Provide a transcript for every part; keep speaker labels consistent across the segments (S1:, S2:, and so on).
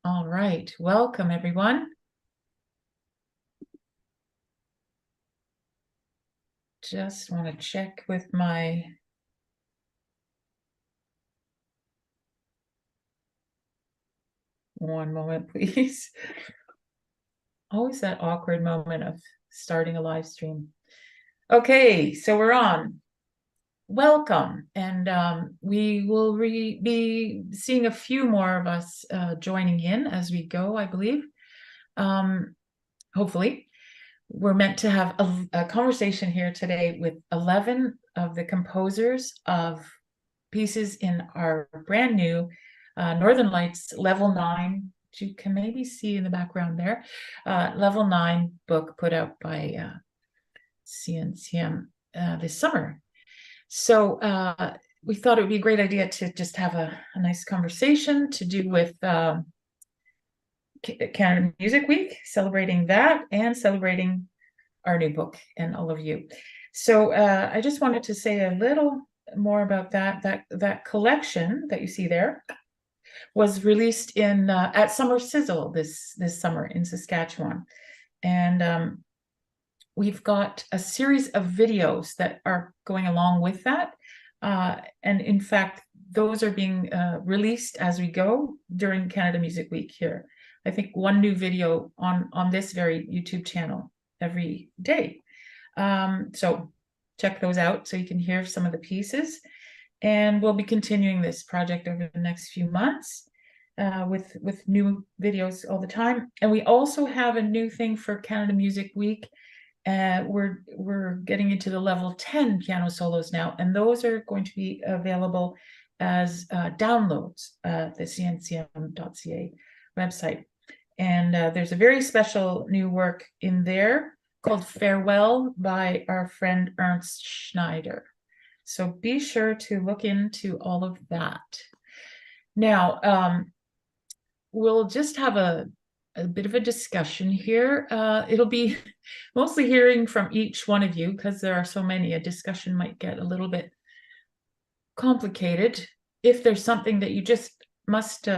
S1: All right, welcome everyone. Just want to check with my one moment, please. Always that awkward moment of starting a live stream. Okay, so we're on. Welcome, and we will be seeing a few more of us joining in as we go, I believe. Hopefully. We're meant to have a conversation here today with 11 of the composers of pieces in our brand new Northern Lights Level 9, which you can maybe see in the background there, Level 9 book put out by CNCM this summer. So we thought it would be a great idea to just have a nice conversation to do with Canada Music Week, celebrating that and celebrating our new book and all of you. So I just wanted to say a little more about that collection that you see there was released in at Summer Sizzle this summer in Saskatchewan, and we've got a series of videos that are going along with that, and in fact those are being released as we go during Canada Music Week here. I think one new video on this very YouTube channel every day. So check those out so you can hear some of the pieces. And we'll be continuing this project over the next few months with new videos all the time. And we also have a new thing for Canada Music Week. We're getting into the level 10 piano solos now, and those are going to be available as downloads at the cncm.ca website. And there's a very special new work in there called Farewell by our friend Ernst Schneider. So be sure to look into all of that. Now, we'll just have a bit of a discussion here. It'll be mostly hearing from each one of you because there are so many. A discussion might get a little bit complicated. If there's something that you just must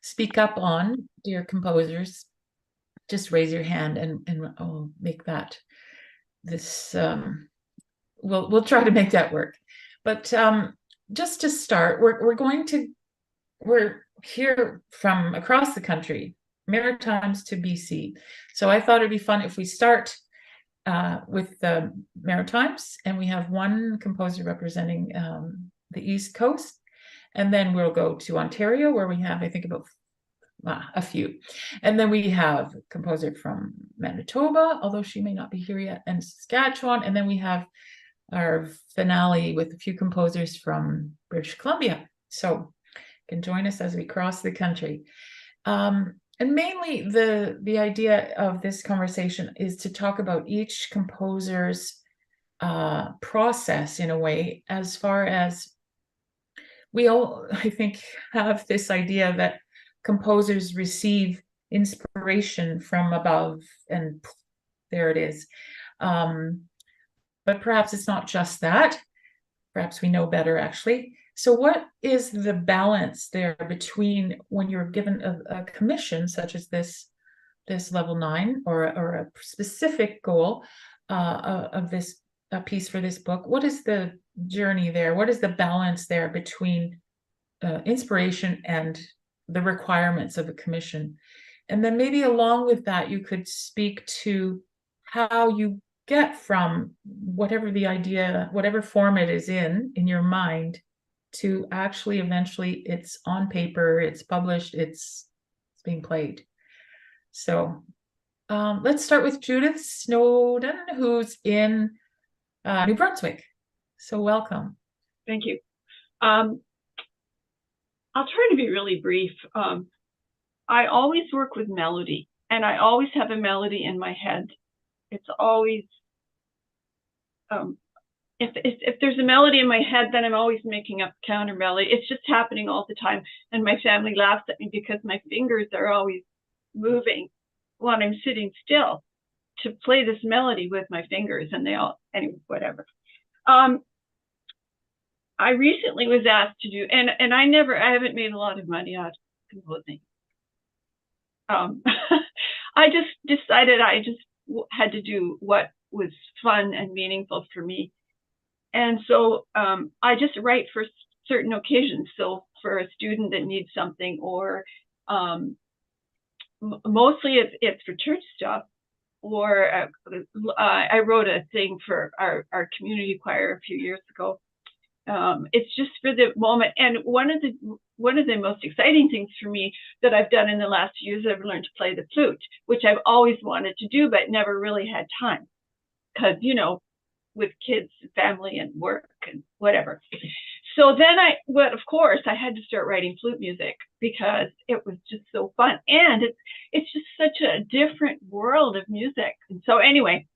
S1: speak up on, dear composers, just raise your hand and I'll make that this we'll try to make that work. But just to start, we're here from across the country, Maritimes to BC. So I thought it'd be fun if we start with the Maritimes, and we have one composer representing the East Coast, and then we'll go to Ontario, where we have, I think, about a few. And then we have a composer from Manitoba, although she may not be here yet, and Saskatchewan. And then we have our finale with a few composers from British Columbia. So you can join us as we cross the country. And mainly the idea of this conversation is to talk about each composer's process in a way, as far as we all, I think, have this idea that composers receive inspiration from above and there it is. But perhaps it's not just that. Perhaps we know better, actually. So what is the balance there between when you're given a commission such as this level 9 or a specific goal of this a piece for this book? What is the journey there? What is the balance there between inspiration and the requirements of a commission? And then maybe along with that, you could speak to how you get from whatever the idea, whatever form it is in your mind, to actually eventually it's on paper, it's published, it's being played. So let's start with Judith Snowden, who's in New Brunswick. So welcome.
S2: Thank you. I'll try to be really brief. I always work with melody, and I always have a melody in my head. It's always, if there's a melody in my head, then I'm always making up counter melody. It's just happening all the time. And my family laughs at me because my fingers are always moving when I'm sitting still to play this melody with my fingers, and they all, anyway, whatever. I recently was asked to do, and I haven't made a lot of money out of composing. I just decided I just had to do what was fun and meaningful for me. And so I just write for certain occasions. So for a student that needs something, or mostly it's for church stuff, or I wrote a thing for our community choir a few years ago. It's just for the moment. And one of the most exciting things for me that I've done in the last few years, I've learned to play the flute, which I've always wanted to do, but never really had time because, you know, with kids, family, and work and whatever. So then but of course, I had to start writing flute music because it was just so fun, and it's just such a different world of music. And so anyway,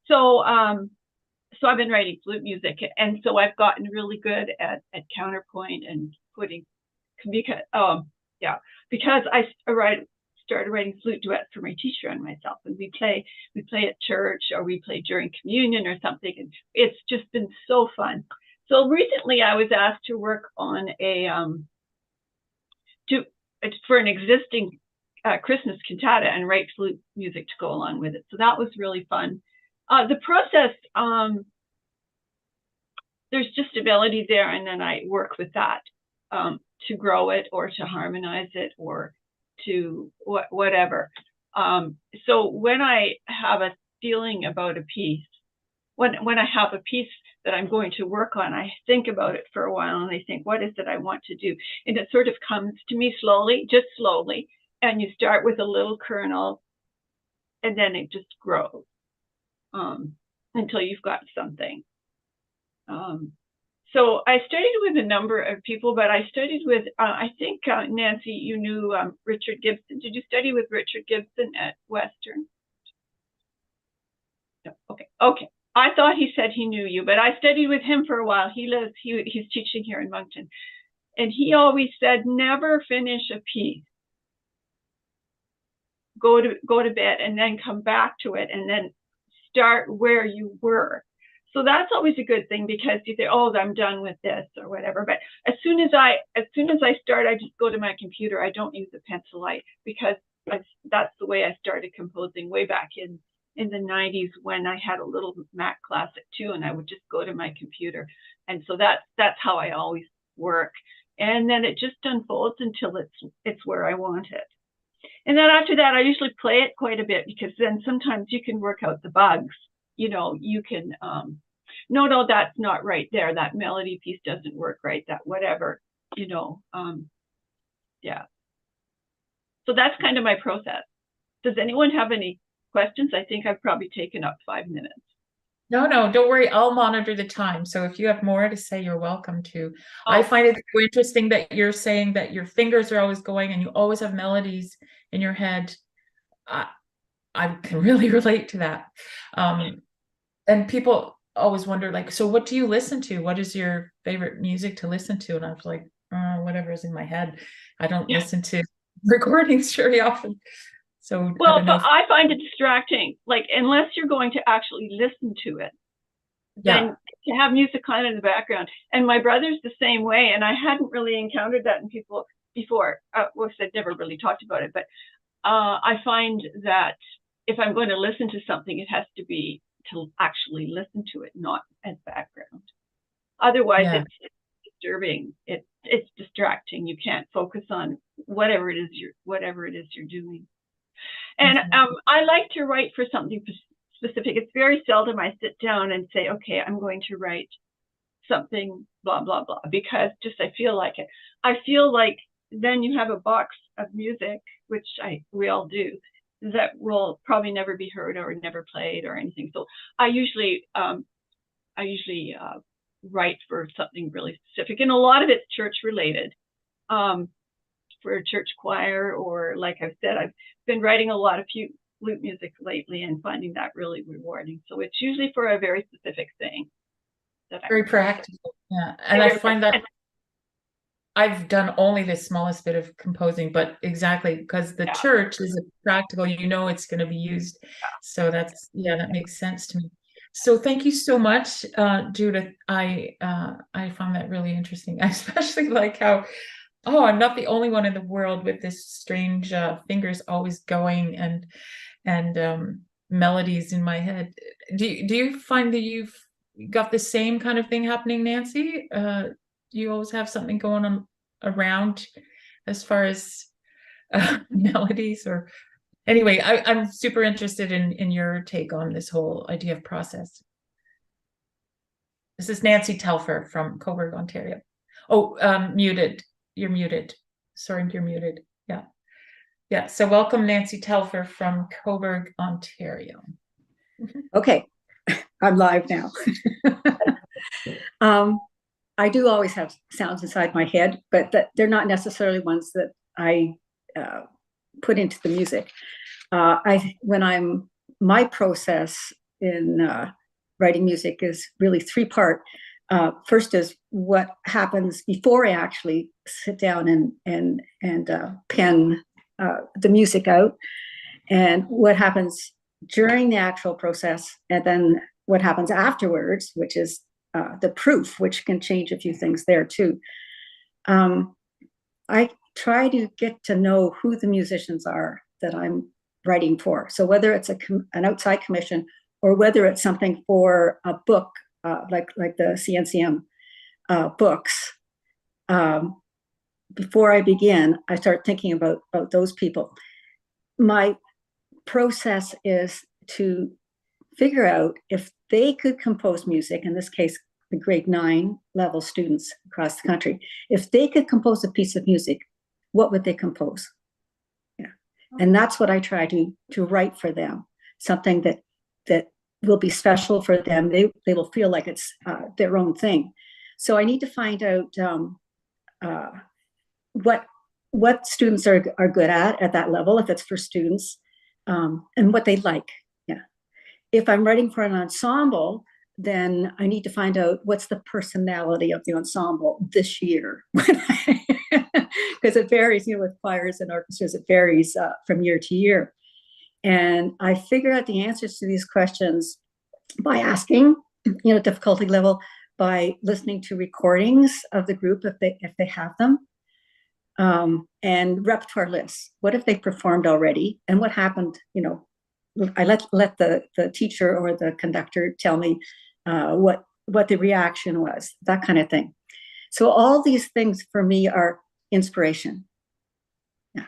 S2: so I've been writing flute music, and so I've gotten really good at counterpoint and putting, because I started writing flute duets for my teacher and myself, and we play at church, or we play during communion or something, and it's just been so fun. So recently I was asked to work on for an existing Christmas cantata and write flute music to go along with it. So that was really fun. The process, there's just ability there, and then I work with that to grow it, or to harmonize it, or to whatever. So when I have a feeling about a piece, when I have a piece that I'm going to work on, I think about it for a while, and I think, what is it I want to do? And it sort of comes to me slowly, just slowly. And you start with a little kernel, and then it just grows until you've got something. So I studied with a number of people, but I studied with, I think, Nancy, you knew Richard Gibson. Did you study with Richard Gibson at Western? No. Okay. I thought he said he knew you, but I studied with him for a while. He's teaching here in Moncton. And he always said, never finish a piece. Go to bed and then come back to it, and then start where you were. So that's always a good thing, because you say, oh, I'm done with this or whatever. But as soon as I start, I just go to my computer. I don't use a pencil, because that's the way I started composing way back in the 90s, when I had a little Mac Classic too, and I would just go to my computer. And so that's how I always work. And then it just unfolds until it's where I want it. And then after that, I usually play it quite a bit, because then sometimes you can work out the bugs. You know, you can, no, that's not right there. That melody piece doesn't work right, that whatever, you know, yeah. So that's kind of my process. Does anyone have any questions? I think I've probably taken up 5 minutes.
S1: No, don't worry. I'll monitor the time. So if you have more to say, you're welcome to.
S2: Oh.
S1: I find it so interesting that you're saying that your fingers are always going and you always have melodies in your head. I can really relate to that. And people always wonder, like, so what do you listen to? What is your favorite music to listen to? And I was like, whatever's in my head. I don't listen to recordings very often. So
S2: well, but I find it distracting. Like, unless you're going to actually listen to it, then to have music on in the background. And my brother's the same way. And I hadn't really encountered that in people before. Well, I've never really talked about it, but I find that if I'm going to listen to something, it has to be to actually listen to it, not as background. Otherwise, it's disturbing. It's distracting. You can't focus on whatever it is you're doing. And I like to write for something specific. It's very seldom I sit down and say, okay, I'm going to write something blah blah blah, because just I feel like it. I feel like then you have a box of music, which we all do, that will probably never be heard or never played or anything. So I usually write for something really specific, and a lot of it's church related. For a church choir, or like I've said, I've been writing a lot of flute music lately and finding that really rewarding. So it's usually for a very specific thing.
S1: Very practical. Yeah. And I find that I've done only the smallest bit of composing, but exactly because the church is practical, you know, it's going to be used. So that makes sense to me. So thank you so much, Judith. I find that really interesting. I especially like how Oh, I'm not the only one in the world with this strange fingers always going and melodies in my head. Do you find that you've got the same kind of thing happening, Nancy? Do you always have something going on around as far as melodies? Or anyway, I'm super interested in your take on this whole idea of process. This is Nancy Telfer from Cobourg, Ontario. Oh, muted. You're muted. Sorry, you're muted. Yeah. Yeah. So welcome, Nancy Telfer from Cobourg, Ontario.
S3: Okay, I'm live now. I do always have sounds inside my head, but they're not necessarily ones that I put into the music. My process in writing music is really three-part. First is what happens before I actually sit down and pen the music out, and what happens during the actual process, and then what happens afterwards, which is the proof, which can change a few things there too. I try to get to know who the musicians are that I'm writing for. So whether it's an outside commission or whether it's something for a book, like the CNCM books, before I begin, I start thinking about those people. My process is to figure out if they could compose music, in this case, the grade 9 level students across the country, if they could compose a piece of music, what would they compose? Yeah. And that's what I try to write for them, something that will be special for them. They will feel like it's their own thing. So I need to find out what students are good at that level, if it's for students, and what they like. Yeah. If I'm writing for an ensemble, then I need to find out what's the personality of the ensemble this year. Because it varies, with choirs and orchestras, it varies from year to year. And I figure out the answers to these questions by asking, difficulty level, by listening to recordings of the group if they have them. And repertoire lists. What if they performed already? And what happened? I let the teacher or the conductor tell me what the reaction was, that kind of thing. So all these things for me are inspiration. Yeah.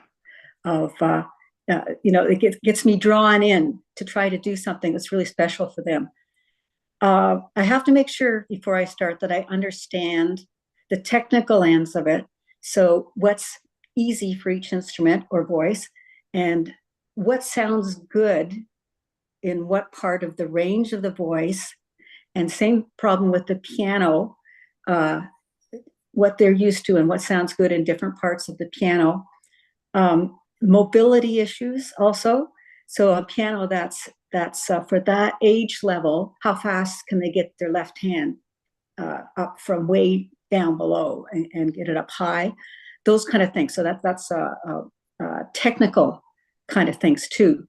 S3: It gets me drawn in to try to do something that's really special for them. I have to make sure before I start that I understand the technical ends of it. So what's easy for each instrument or voice, and what sounds good in what part of the range of the voice, and same problem with the piano, what they're used to and what sounds good in different parts of the piano. Mobility issues also. So a piano that's for that age level, how fast can they get their left hand up from way down below and get it up high, those kind of things. So that's technical kind of things too.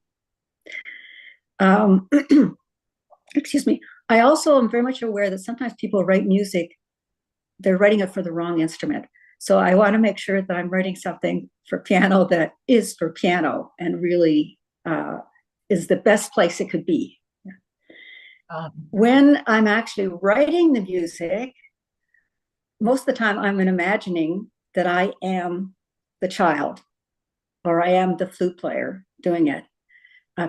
S3: Excuse me. I also am very much aware that sometimes people write music, they're writing it for the wrong instrument. So I want to make sure that I'm writing something for piano that is for piano and really is the best place it could be. When I'm actually writing the music, most of the time I'm imagining that I am the child or I am the flute player doing it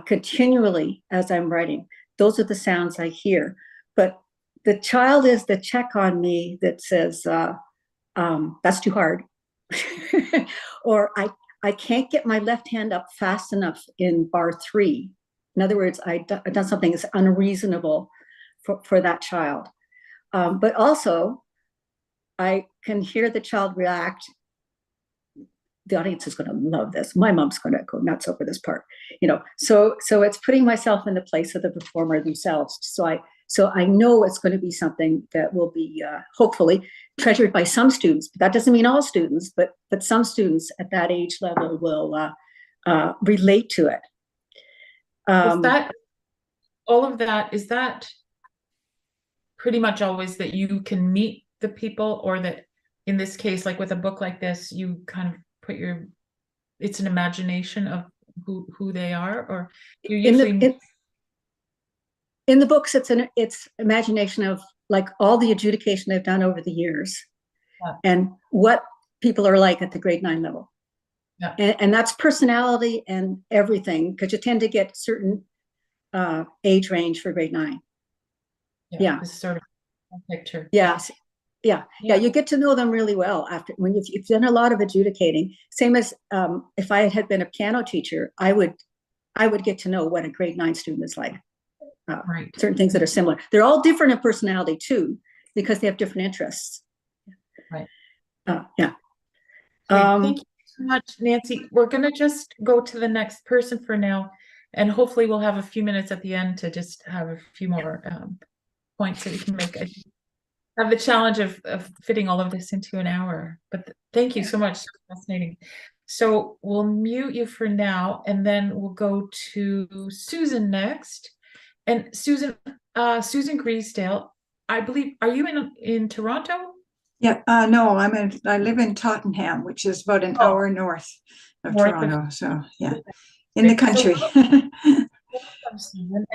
S3: continually as I'm writing. Those are the sounds I hear. But the child is the check on me that says, that's too hard. Or I can't get my left hand up fast enough in bar 3. In other words, I've done something that's unreasonable for that child. But also, I can hear the child react. The audience is going to love this. My mom's going to go nuts over this part, So it's putting myself in the place of the performer themselves. So I know it's going to be something that will be hopefully treasured by some students. But that doesn't mean all students, but some students at that age level will relate to it.
S1: Is that pretty much always that you can meet the people, or that in this case, like with a book like this, you kind of put it's an imagination of who they are, or you usually
S3: in the books, it's imagination of like all the adjudication they've done over the years, and what people are like at the grade 9 level.
S1: Yeah.
S3: And that's personality and everything, because you tend to get certain age range for grade 9. Yeah.
S1: This sort of picture.
S3: Yes. Yeah. You get to know them really well after when you've done a lot of adjudicating. Same as if I had been a piano teacher, I would get to know what a grade 9 student is like.
S1: Right.
S3: Certain things that are similar. They're all different in personality too, because they have different interests.
S1: Right.
S3: Yeah.
S1: Thank you so much, Nancy. We're going to just go to the next person for now, and hopefully we'll have a few minutes at the end to just have a few more points that we can make. I have the challenge of fitting all of this into an hour, but thank you so much. So fascinating. So we'll mute you for now, and then we'll go to Susan next. And Susan Griesdale, I believe, are you in Toronto?
S4: Yeah, no, I live in Tottenham, which is about an hour north of Toronto. So yeah, in the country.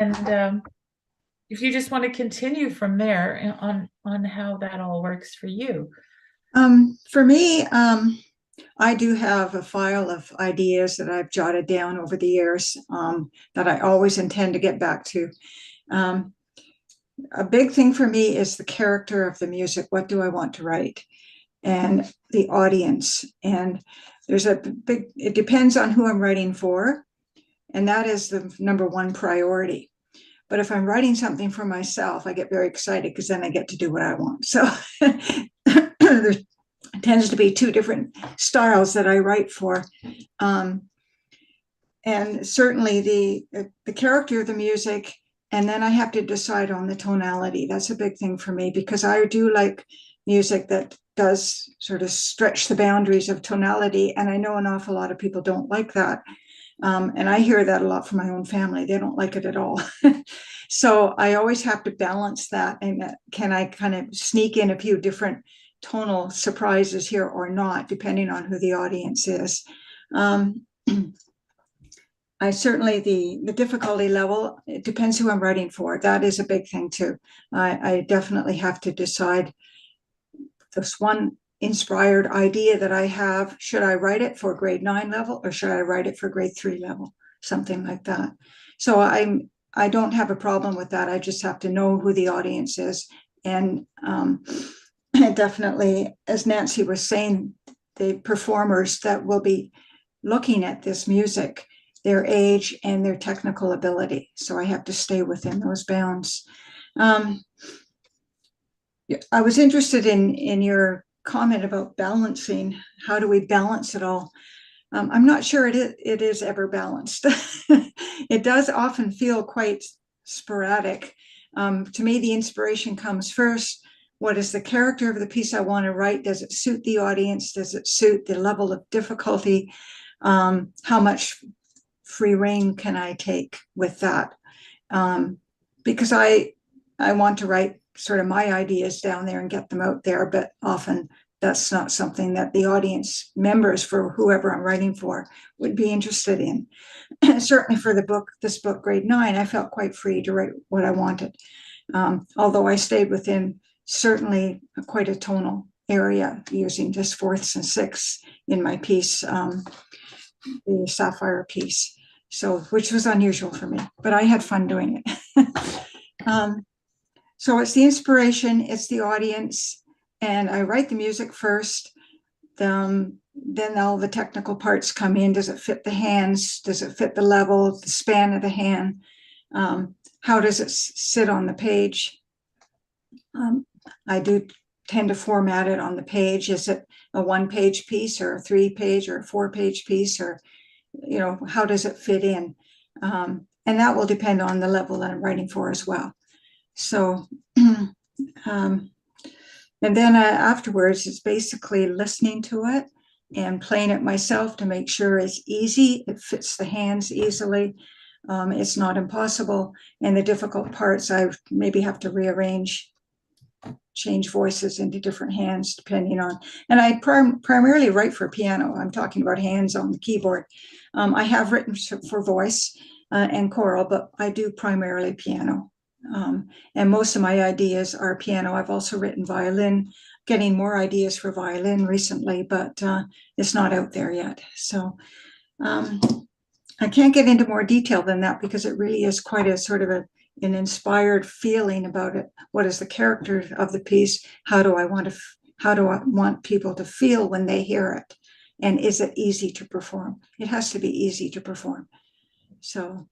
S1: And if you just want to continue from there on how that all works for you.
S4: For me, I do have a file of ideas that I've jotted down over the years that I always intend to get back to. A big thing for me is the character of the music. What do I want to write? And the audience. And it depends on who I'm writing for. And that is the number one priority. But if I'm writing something for myself, I get very excited because then I get to do what I want. So there tends to be two different styles that I write for. And certainly the character of the music. And then I have to decide on the tonality. That's a big thing for me because I do like music that does sort of stretch the boundaries of tonality. And I know an awful lot of people don't like that. And I hear that a lot from my own family. They don't like it at all. So I always have to balance that. And can I kind of sneak in a few different tonal surprises here or not, depending on who the audience is. I certainly, the difficulty level, it depends who I'm writing for. That is a big thing too. I definitely have to decide this one inspired idea that I have. Should I write it for grade 9 level or should I write it for grade 3 level? Something like that. So I don't have a problem with that. I just have to know who the audience is. And definitely, as Nancy was saying, the performers that will be looking at this music, their age and their technical ability. So I have to stay within those bounds. I was interested in your comment about balancing. How do we balance it all? I'm not sure it is ever balanced. It does often feel quite sporadic. To me, the inspiration comes first. What is the character of the piece I want to write? Does it suit the audience? Does it suit the level of difficulty? How much free rein can I take with that? Because I want to write sort of my ideas down there and get them out there, but often that's not something that the audience members for whoever I'm writing for would be interested in. Certainly for this book, grade 9, I felt quite free to write what I wanted. Although I stayed within certainly quite a tonal area using just fourths and sixths in my piece, the Sapphire piece. So, which was unusual for me, but I had fun doing it. So it's the inspiration, it's the audience, and I write the music first. Then all the technical parts come in. Does it fit the hands? Does it fit the level, the span of the hand? How does it sit on the page? I do tend to format it on the page. Is it a 1-page piece or a 3-page or a 4-page piece, or how does it fit in? And that will depend on the level that I'm writing for as well. So, and then afterwards, it's basically listening to it and playing it myself to make sure it's easy, it fits the hands easily, it's not impossible, and the difficult parts I maybe have to rearrange change voices into different hands depending on, and I primarily write for piano. I'm talking about hands on the keyboard. I have written for voice and choral, but I do primarily piano. And most of my ideas are piano. I've also written violin, getting more ideas for violin recently, but it's not out there yet. So I can't get into more detail than that because it really is quite a sort of an inspired feeling about it. What is the character of the piece? How do I want people to feel when they hear it? And is it easy to perform? It has to be easy to perform. So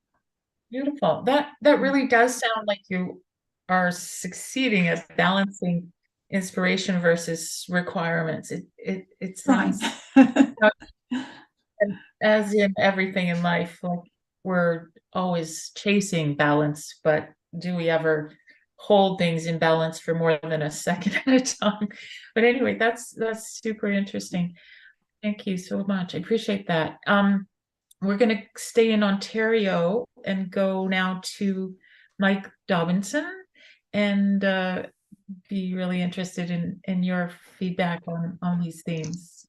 S1: beautiful. That really does sound like you are succeeding at balancing inspiration versus requirements. It
S4: fine.
S1: sounds, and as in everything in life, like we're always chasing balance, but do we ever hold things in balance for more than a second at a time? But anyway, that's super interesting. Thank you so much. I appreciate that. We're going to stay in Ontario and go now to Mike Dobinson and be really interested in your feedback on these themes.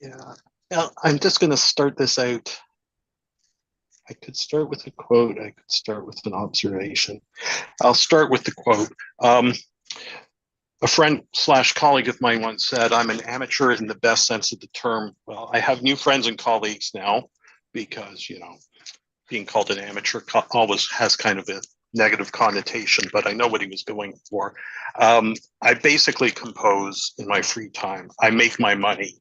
S5: Yeah, now, I'm just going to start this out. I could start with a quote. I could start with an observation. I'll start with the quote. A friend / colleague of mine once said, "I'm an amateur in the best sense of the term." Well, I have new friends and colleagues now because, being called an amateur always has kind of a negative connotation, but I know what he was going for. I basically compose in my free time. I make my money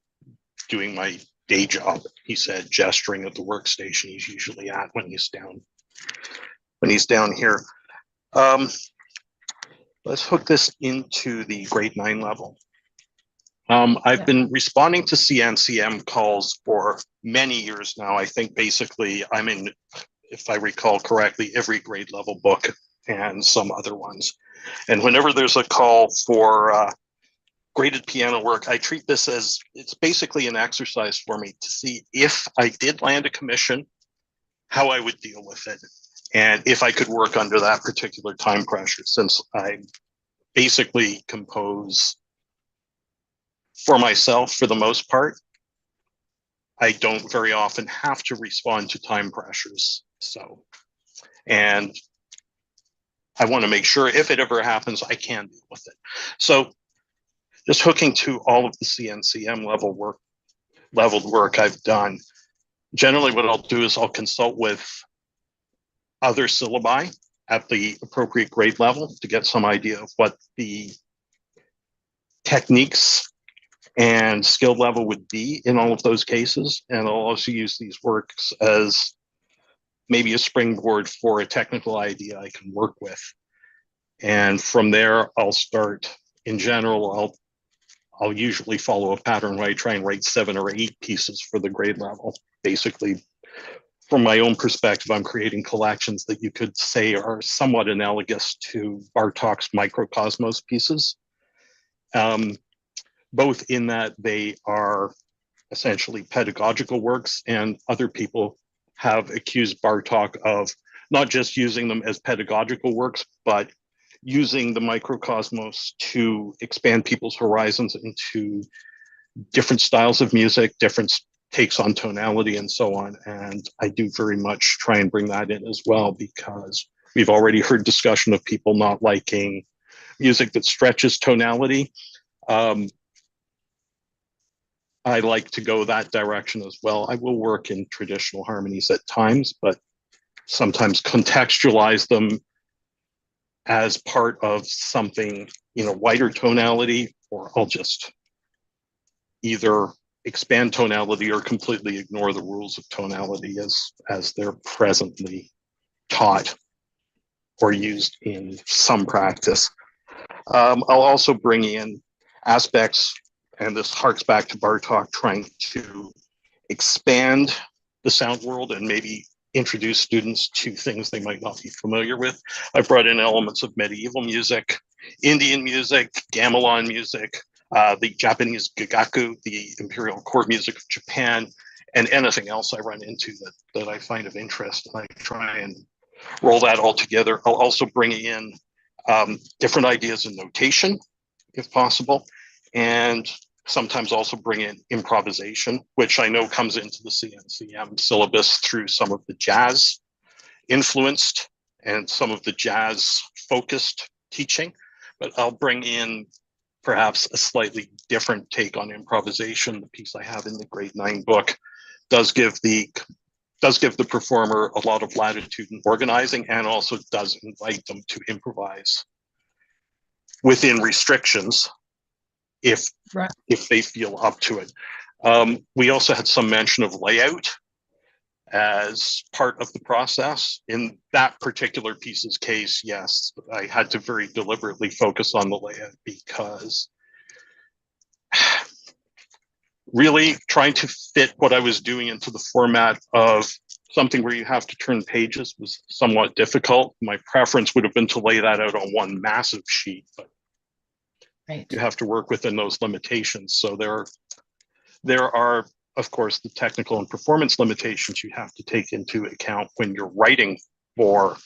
S5: doing my day job, he said, gesturing at the workstation he's usually at when he's down here. Let's hook this into the grade 9 level. I've been responding to CNCM calls for many years now. I think basically I'm in, if I recall correctly, every grade level book and some other ones. And whenever there's a call for graded piano work, I treat this as, it's basically an exercise for me to see if I did land a commission, how I would deal with it, and if I could work under that particular time pressure, since I basically compose for myself for the most part. I don't very often have to respond to time pressures. So, and I want to make sure if it ever happens, I can deal with it. So just hooking to all of the CNCM leveled work I've done, generally what I'll do is I'll consult with other syllabi at the appropriate grade level to get some idea of what the techniques and skill level would be in all of those cases. And I'll also use these works as maybe a springboard for a technical idea I can work with. And from there, I'll start, in general, I'll usually follow a pattern where I try and write 7 or 8 pieces for the grade level. Basically, from my own perspective, I'm creating collections that you could say are somewhat analogous to Bartók's microcosmos pieces. Both in that they are essentially pedagogical works, and other people have accused Bartók of not just using them as pedagogical works, but using the microcosmos to expand people's horizons into different styles of music, different takes on tonality and so on. And I do very much try and bring that in as well, because we've already heard discussion of people not liking music that stretches tonality. I like to go that direction as well. I will work in traditional harmonies at times, but sometimes contextualize them as part of something, wider tonality, or I'll just either expand tonality or completely ignore the rules of tonality as they're presently taught or used in some practice. I'll also bring in aspects, and this harks back to Bartók, trying to expand the sound world and maybe introduce students to things they might not be familiar with. I've brought in elements of medieval music, Indian music, gamelan music, the Japanese gagaku, the imperial court music of Japan, and anything else I run into that I find of interest. I try and roll that all together. I'll also bring in different ideas in notation, if possible, and sometimes also bring in improvisation, which I know comes into the CNCM syllabus through some of the jazz influenced and some of the jazz focused teaching, but I'll bring in perhaps a slightly different take on improvisation. The piece I have in the grade 9 book does give the performer a lot of latitude in organizing, and also does invite them to improvise within restrictions if they feel up to it. We also had some mention of layout as part of the process. In that particular piece's case, yes, I had to very deliberately focus on the layout, because really trying to fit what I was doing into the format of something where you have to turn pages was somewhat difficult. My preference would have been to lay that out on one massive sheet, but you have to work within those limitations. So there are, of course, the technical and performance limitations you have to take into account when you're writing for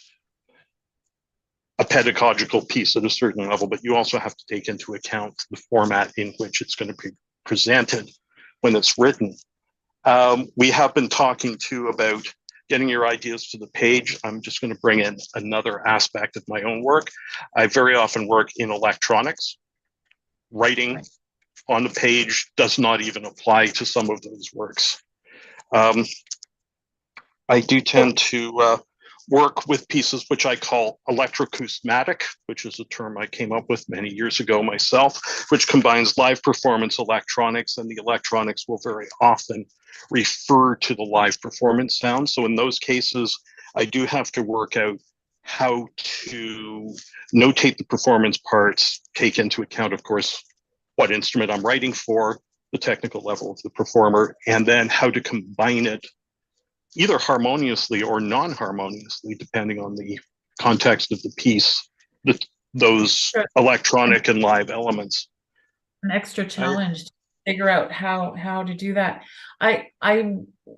S5: a pedagogical piece at a certain level, but you also have to take into account the format in which it's going to be presented when it's written. We have been talking too about getting your ideas to the page. I'm just going to bring in another aspect of my own work. I very often work in electronics. Writing on the page does not even apply to some of those works. I do tend to work with pieces which I call electroacousmatic, which is a term I came up with many years ago myself, which combines live performance electronics, and the electronics will very often refer to the live performance sound. So in those cases, I do have to work out how to notate the performance parts, take into account, of course, what instrument I'm writing for, the technical level of the performer, and then how to combine it either harmoniously or non-harmoniously, depending on the context of the piece, those electronic and live elements.
S1: An extra challenge to figure out how to do that.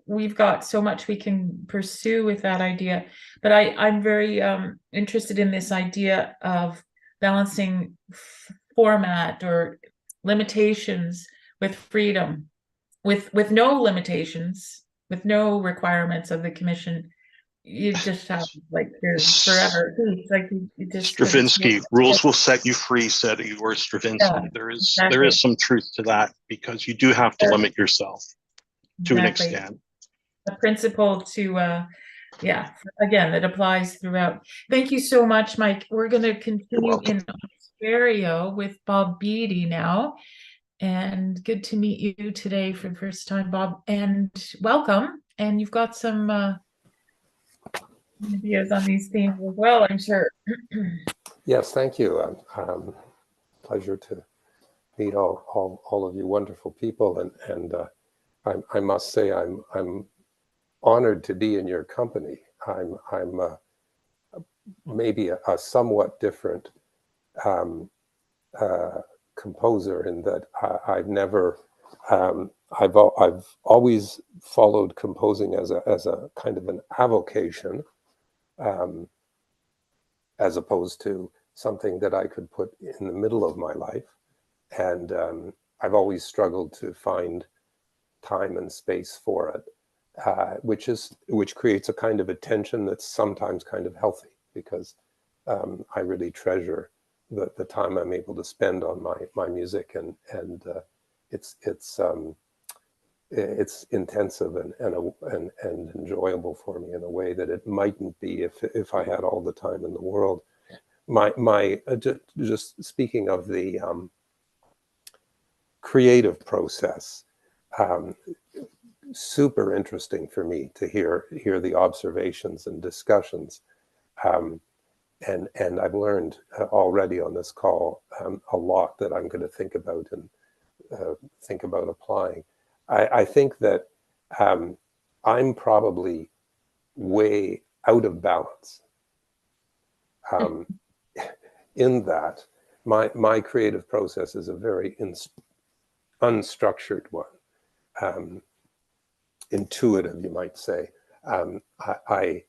S1: We've got so much we can pursue with that idea, but I'm very interested in this idea of balancing format or limitations with freedom, with no limitations, with no requirements of the commission. You just have like there's forever. It's like you just
S5: Stravinsky, rules will set you free, said Igor Stravinsky.
S1: Yeah,
S5: there
S1: exactly.
S5: is some truth to that, because you do have to limit yourself to an extent.
S1: A principle to again, that applies throughout. Thank you so much, Mike. We're going to continue in Ontario with Bob Beattie now. And good to meet you today for the first time, Bob, and welcome. And you've got some ideas on these themes as well, I'm sure.
S6: Yes, thank you. Pleasure to meet all of you wonderful people, and I must say I'm honored to be in your company. I'm maybe a somewhat different composer in that I've always followed composing as a kind of an avocation, as opposed to something that I could put in the middle of my life. And I've always struggled to find time and space for it, which creates a kind of a tension that's sometimes kind of healthy, because I really treasure the time I'm able to spend on my music, and it's intensive and enjoyable for me in a way that it mightn't be if I had all the time in the world. Just speaking of the creative process, super interesting for me to hear the observations and discussions, and I've learned already on this call a lot that I'm going to think about and think about applying. I think that I'm probably way out of balance in that my creative process is a very unstructured one, intuitive, you might say. I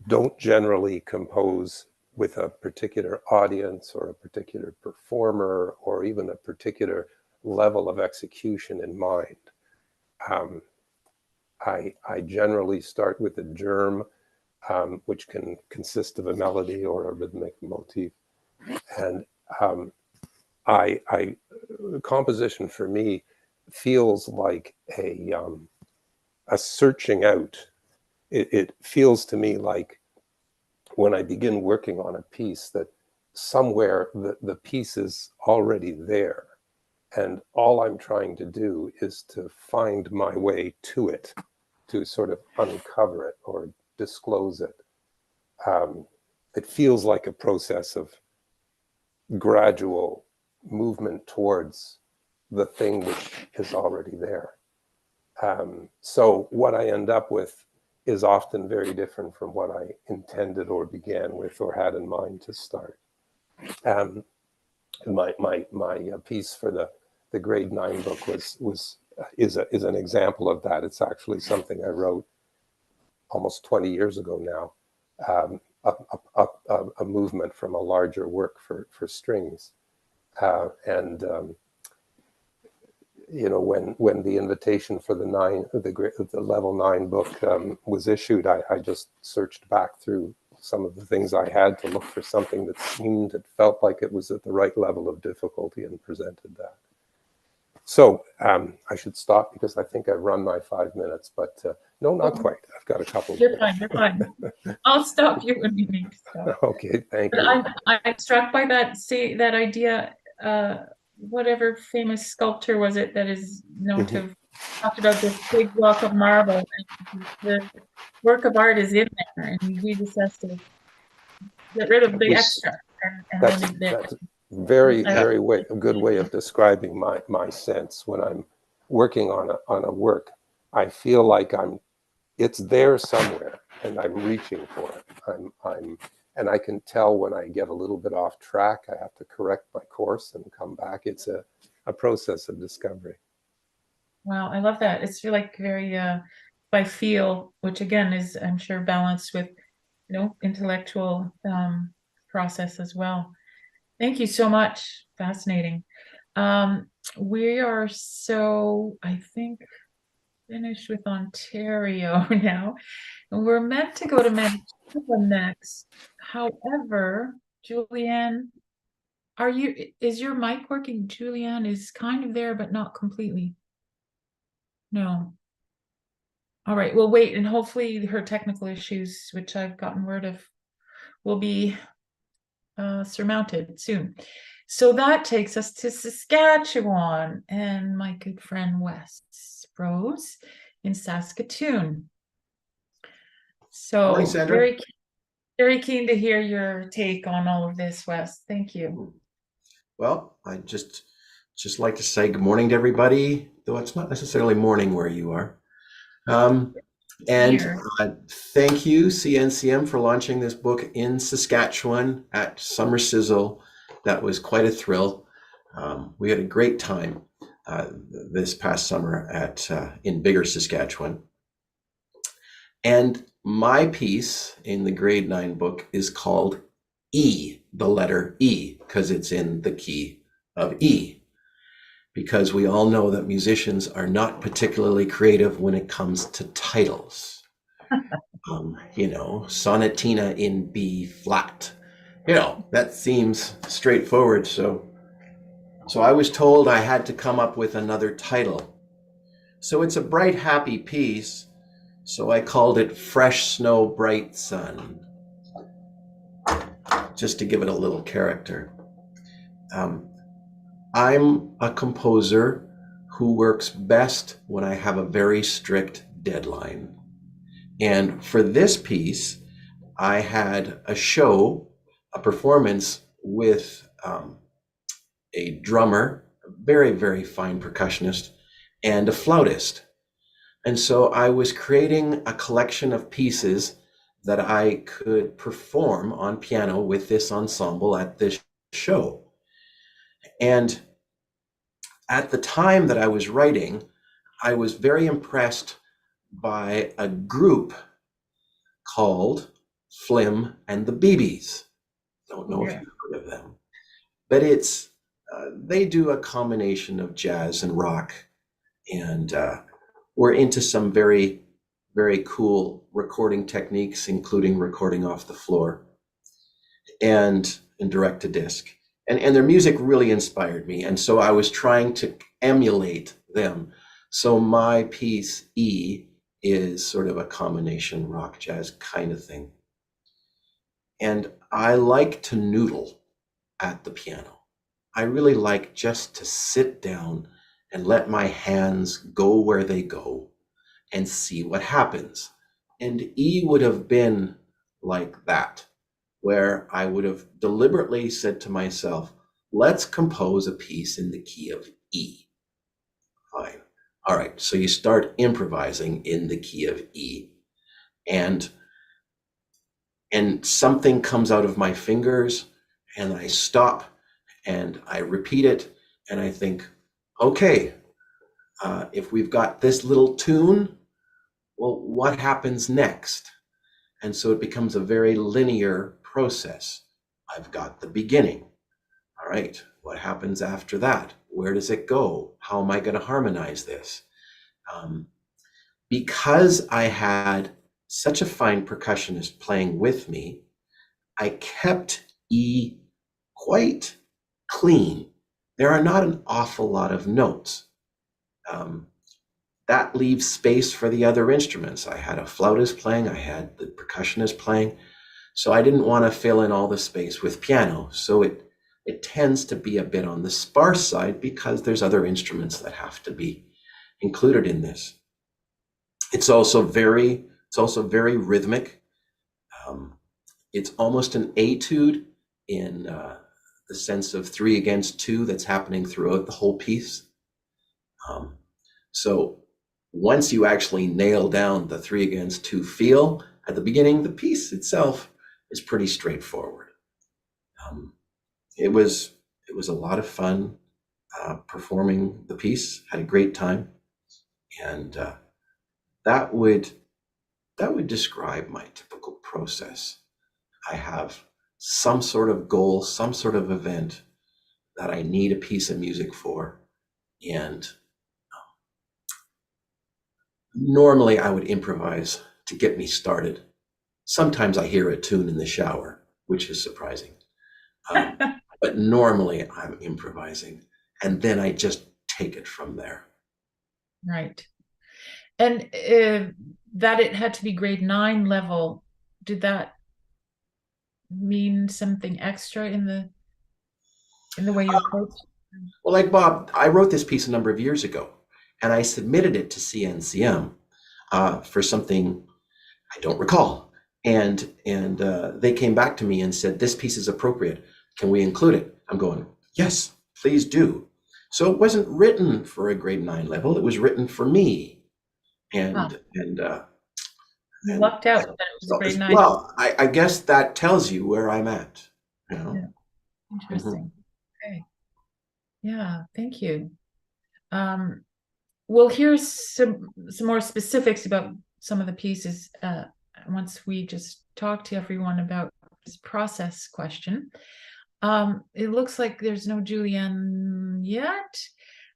S6: don't generally compose with a particular audience or a particular performer or even a particular level of execution in mind. I generally start with a germ, which can consist of a melody or a rhythmic motif. And composition for me feels like a searching out. It feels to me like when I begin working on a piece that somewhere the piece is already there. And all I'm trying to do is to find my way to it, to sort of uncover it or disclose it. It feels like a process of gradual movement towards the thing which is already there. So what I end up with is often very different from what I intended or began with or had in mind to start. My piece for the grade 9 book is an example of that. It's actually something I wrote almost 20 years ago now, a movement from a larger work for strings. You know, when the invitation for the level 9 book was issued, I just searched back through some of the things I had to look for something that felt like it was at the right level of difficulty and presented that. So I should stop because I think I've run my 5 minutes, but no, not quite. I've got a couple.
S1: You're fine, you're fine. I'll stop you when you need to stop.
S6: Okay, thank
S1: But
S6: you.
S1: I'm struck by that idea. Whatever famous sculptor was it that is known to have talked about this big block of marble, and the work of art is in there, and he just has to get rid of the extra.
S6: That's very a good way of describing my sense. When I'm working on a work, I feel like it's there somewhere, and I'm reaching for it. And I can tell when I get a little bit off track. I have to correct my course and come back. It's a process of discovery.
S1: Wow, I love that. It's like very by feel, which again is, I'm sure, balanced with, you know, intellectual process as well. Thank you so much. Fascinating. We are I think, finished with Ontario now. And we're meant to go to Manitoba next. However, Julianne, is your mic working? Julianne is kind of there, but not completely. No. All right, we'll wait, and hopefully her technical issues, which I've gotten word of, will be surmounted soon. So that takes us to Saskatchewan and my good friend Wes Rose in Saskatoon. So
S7: Morning, Sandra.
S1: very, very keen to hear your take on all of this, Wes. Thank you.
S7: Well, I just like to say good morning to everybody, though it's not necessarily morning where you are. Thank you, CNCM, for launching this book in Saskatchewan at Summer Sizzle. That was quite a thrill. We had a great time this past summer in Bigger, Saskatchewan. And my piece in the grade 9 book is called E, the letter E, because it's in the key of E. Because we all know that musicians are not particularly creative when it comes to titles. You know, sonatina in B flat. You know, that seems straightforward. So I was told I had to come up with another title. So it's a bright, happy piece. So I called it Fresh Snow, Bright Sun, just to give it a little character. I'm a composer who works best when I have a very strict deadline. And for this piece, I had a performance with a drummer, a very, very fine percussionist, and a flautist. And so I was creating a collection of pieces that I could perform on piano with this ensemble at this show. And at the time that I was writing, I was very impressed by a group called Flim and the BBs. Don't know if you've heard of them, but it's they do a combination of jazz and rock, and we're into some very, very cool recording techniques, including recording off the floor and direct to disc. And their music really inspired me, and so I was trying to emulate them. So my piece E is sort of a combination rock jazz kind of thing. And I like to noodle at the piano. I really like just to sit down and let my hands go where they go and see what happens. And E would have been like that, where I would have deliberately said to myself, let's compose a piece in the key of E. Fine. All right, so you start improvising in the key of E, and something comes out of my fingers, and I stop, and I repeat it, and I think, okay, if we've got this little tune, well, what happens next? And so it becomes a very linear process. I've got the beginning. All right, what happens after that? Where does it go? How am I going to harmonize this? Because I had such a fine percussionist playing with me, I kept E quite clean. There are not an awful lot of notes. That leaves space for the other instruments. I had a flautist playing, I had the percussionist playing, so I didn't want to fill in all the space with piano. So it tends to be a bit on the sparse side because there's other instruments that have to be included in this. It's also very rhythmic. It's almost an etude in the sense of 3 against 2 that's happening throughout the whole piece. So once you actually nail down the 3 against 2 feel at the beginning, the piece itself is pretty straightforward. It was a lot of fun performing the piece. Had a great time, and that would describe my typical process. I have some sort of goal, some sort of event that I need a piece of music for, and normally I would improvise to get me started. Sometimes I hear a tune in the shower, which is surprising. But normally I'm improvising, and then I just take it from there.
S1: Right. And that it had to be grade 9 level, did that mean something extra in the way you approached?
S7: Well, like Bob, I wrote this piece a number of years ago, and I submitted it to CNCM for something I don't recall. And they came back to me and said, this piece is appropriate. Can we include it? I'm going, yes, please do. So it wasn't written for a grade 9 level. It was written for me. And
S1: You lucked out that it was a grade 9.
S7: Well, I guess that tells you where I'm at. You know?
S1: Yeah. Interesting. Okay. Yeah, thank you. We'll hear some more specifics about some of the pieces once we just talk to everyone about this process question. It looks like there's no Julianne yet,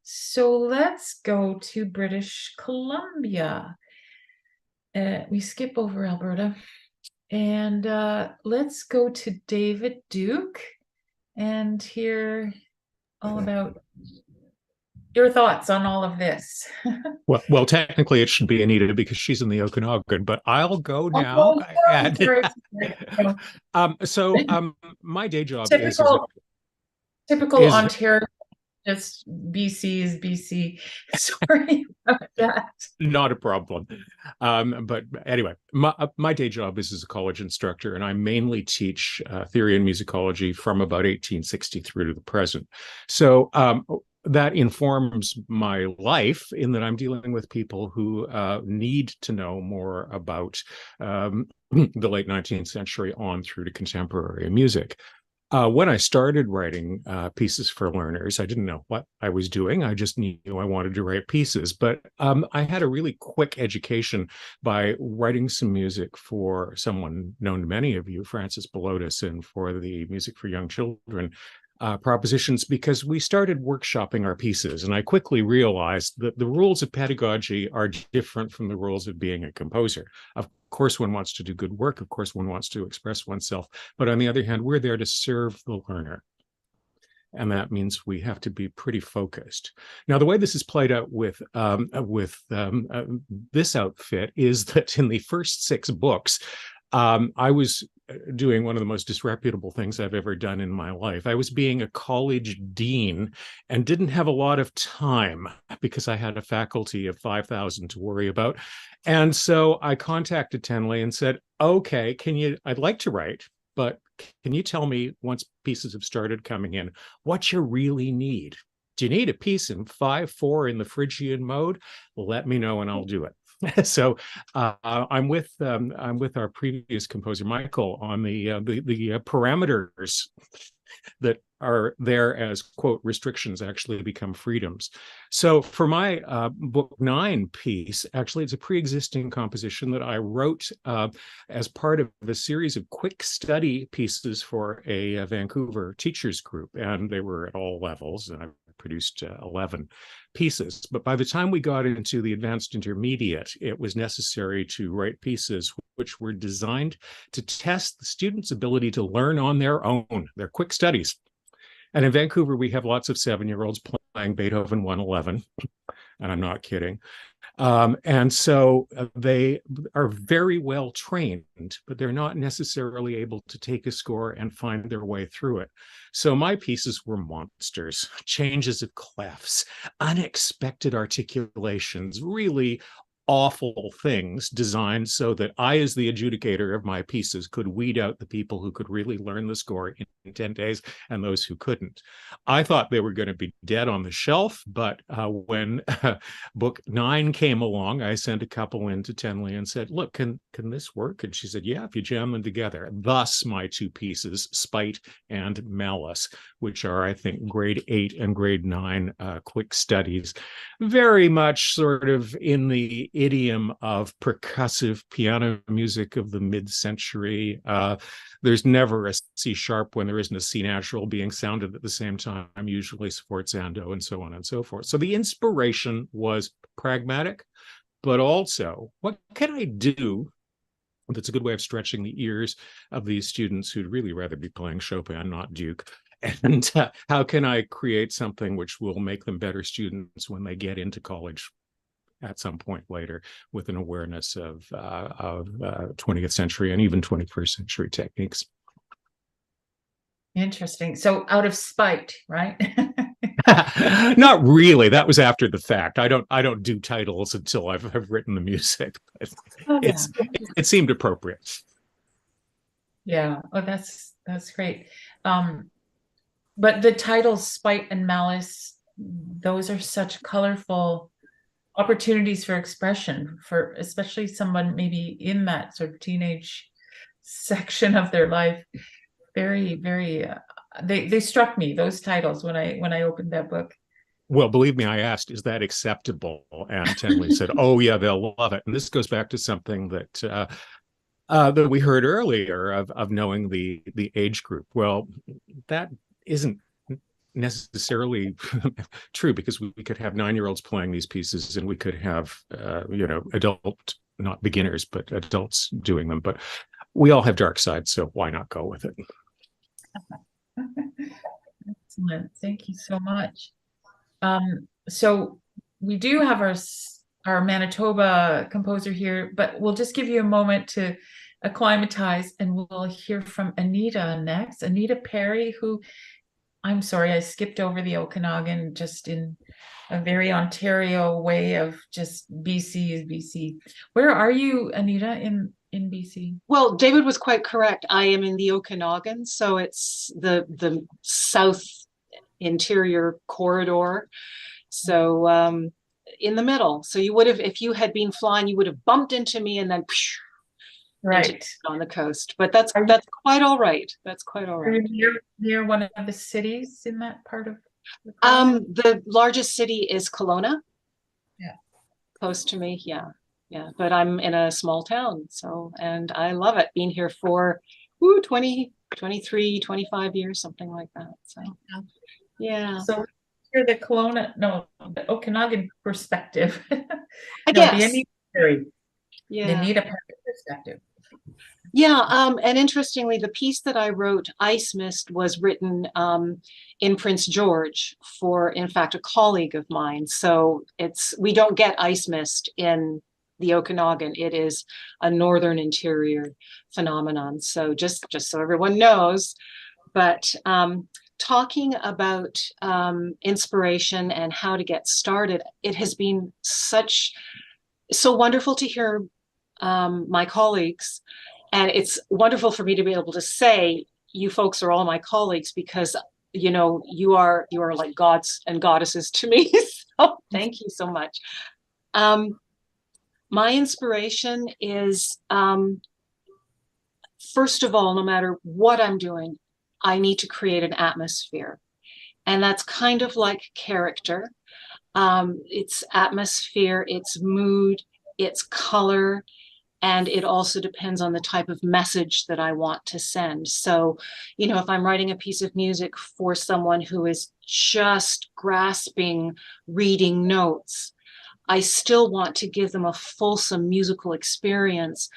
S1: so let's go to British Columbia. We skip over Alberta, and let's go to David Duke and hear all about your thoughts on all of this.
S8: Well, technically it should be Anita because she's in the Okanagan, but I'll go now. My day job
S1: typical Ontario. Just BC is BC. Sorry about that.
S8: Not a problem. But anyway, my day job is as a college instructor, and I mainly teach theory and musicology from about 1860 through to the present. So that informs my life in that I'm dealing with people who need to know more about the late 19th century on through to contemporary music. When I started writing pieces for learners, I didn't know what I was doing. I just knew I wanted to write pieces. But I had a really quick education by writing some music for someone known to many of you, Francis Belotis, and for the Music for Young Children propositions, because we started workshopping our pieces. And I quickly realized that the rules of pedagogy are different from the rules of being a composer. Of course, one wants to do good work. Of course, one wants to express oneself. But on the other hand, we're there to serve the learner. And that means we have to be pretty focused. Now, the way this is played out with this outfit is that in the first 6 books, I was doing one of the most disreputable things I've ever done in my life. I was being a college dean and didn't have a lot of time because I had a faculty of 5,000 to worry about. And so I contacted Tenley and said, okay, I'd like to write, but can you tell me, once pieces have started coming in, what you really need? Do you need a piece in 5/4 in the Phrygian mode? Let me know and I'll do it. So I'm with our previous composer Michael on the parameters that are there as, quote, restrictions actually become freedoms. So for my book 9 piece, actually it's a pre-existing composition that I wrote as part of a series of quick study pieces for a Vancouver teachers group, and they were at all levels, and I produced 11 pieces. But by the time we got into the advanced intermediate, it was necessary to write pieces which were designed to test the students' ability to learn on their own, their quick studies. And in Vancouver, we have lots of 7-year-olds playing Beethoven 111, and I'm not kidding. And so they are very well trained, but they're not necessarily able to take a score and find their way through it. So my pieces were monsters, changes of clefs, unexpected articulations, really awful things designed so that I, as the adjudicator of my pieces, could weed out the people who could really learn the score in 10 days and those who couldn't. I thought they were going to be dead on the shelf, but when book 9 came along, I sent a couple into Tenley and said, look, can this work? And she said, yeah, if you jam them together. Thus, my 2 pieces, Spite and Malice, which are, I think, grade 8 and grade 9 quick studies, very much sort of in the idiom of percussive piano music of the mid-century. There's never a C sharp when there isn't a C natural being sounded at the same time, usually sforzando and so on and so forth. So the inspiration was pragmatic, but also, what can I do that's a good way of stretching the ears of these students who'd really rather be playing Chopin, not Duke? And how can I create something which will make them better students when they get into college at some point later, with an awareness of 20th century and even 21st century techniques?
S1: Interesting. So out of spite, right?
S8: Not really. That was after the fact. I don't do titles until I've written the music.
S1: Oh, yeah.
S8: It seemed appropriate.
S1: Yeah. Oh, that's great. But the titles Spite and Malice, those are such colorful opportunities for expression, for especially someone maybe in that sort of teenage section of their life. Very, very they struck me, those titles, when I opened that book.
S8: Well, believe me, I asked, is that acceptable? And Tenley said, oh yeah, they'll love it. And this goes back to something that that we heard earlier of knowing the age group. Well, that isn't necessarily true, because we could have 9-year-olds playing these pieces, and we could have adult, not beginners, but adults doing them. But we all have dark sides, so why not go with it?
S1: Excellent. Thank you so much. So we do have our Manitoba composer here, but we'll just give you a moment to acclimatize, and we'll hear from Anita next. Anita Perry, who, I'm sorry, I skipped over the Okanagan just in a very Ontario way of just BC is BC. Where are you, Anita, in BC?
S9: Well, David was quite correct. I am in the Okanagan, so it's the south interior corridor. So in the middle. So you would have, if you had been flying, you would have bumped into me and then
S1: Right.
S9: on the coast, but that's
S1: Are you-
S9: quite all right. That's quite all
S1: Are you
S9: right.
S1: near one of the cities in that part of the province?
S9: The largest city is Kelowna.
S1: Yeah.
S9: Close to me, yeah. Yeah, but I'm in a small town, so, and I love it, being here for 20, 23, 25 years, something like that. So, yeah.
S1: So hear the the Okanagan perspective.
S9: I
S1: No, the
S9: guess.
S1: Anita Perry, the
S9: Yeah.
S1: Anita Perry perspective.
S9: Yeah, and interestingly, the piece that I wrote, Ice Mist, was written in Prince George for, in fact, a colleague of mine. So we don't get ice mist in the Okanagan. It is a northern interior phenomenon. So just so everyone knows, but talking about inspiration and how to get started, it has been so wonderful to hear my colleagues. And it's wonderful for me to be able to say, you folks are all my colleagues, because, you know, you are like gods and goddesses to me. So thank you so much. My inspiration is, first of all, no matter what I'm doing, I need to create an atmosphere. And that's kind of like character. It's atmosphere, it's mood, it's color, and it also depends on the type of message that I want to send. So, you know, if I'm writing a piece of music for someone who is just grasping reading notes, I still want to give them a fulsome musical experience,